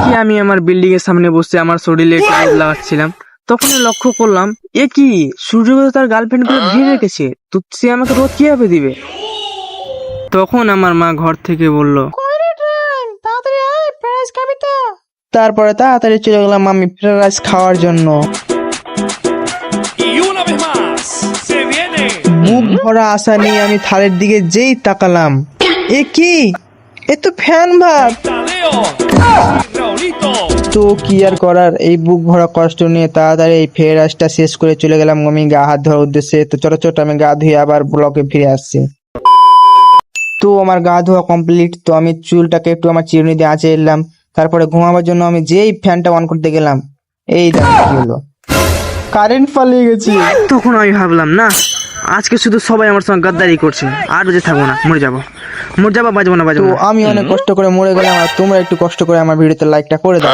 কি আমি আমার বিল্ডিং এর সামনে বসে আমার শরীরে একটু রোদ লাগাচ্ছিলাম, তখনই লক্ষ্য করলাম এ কি সূর্য তার গার্লফ্রেন্ড গুলো ঘিরে রেখেছে, তো সে আমাকে রোদ কিভাবে দিবে। তখন আমার মা ঘর থেকে বলল, তারপরে তাড়াতাড়ি চলে গেলাম আমি ফ্রাইড রাইস খাওয়ার জন্য। Y una vez más, se viene. বুক ভরা আশা নিয়ে আমি থালের দিকে যেই তাকালাম, এ কি, এ তো ফ্যান ভাত। Taleo. Raulito. তো কি আর করার, এই বুক ভরা কষ্ট নিয়ে তাড়াতাড়ি এই ফ্রাইড রাইসটা শেষ করে চলে গেলাম আমি গা হাত ধোয়ার উদ্দেশ্যে। তো ছোট ছোট আমি গা ধুয়ে আবার ব্লকে ফিরে আসছি। তো আমার গা ধোয়া কমপ্লিট, তো আমি চুলটাকে একটু আমার চিরুনি দিয়ে আঁচড়ে এলাম। তারপরে ঘুমাবার জন্য আমি যেই ফ্যানটা অন করতে গেলাম, এই দেখো কি হলো, কারেন্ট পালিয়ে গেছে। তখন আমি ভাবলাম না, আজকে শুধু সবাই আমার সঙ্গে গাদ্দারি করছে, আর বেঁচে থাকবো না, মরে যাবো, বাঁচবো না। তো আমি অনেক কষ্ট করে মরে গেলাম, আর তোমরা একটু কষ্ট করে আমার ভিডিওতে লাইকটা করে দাও।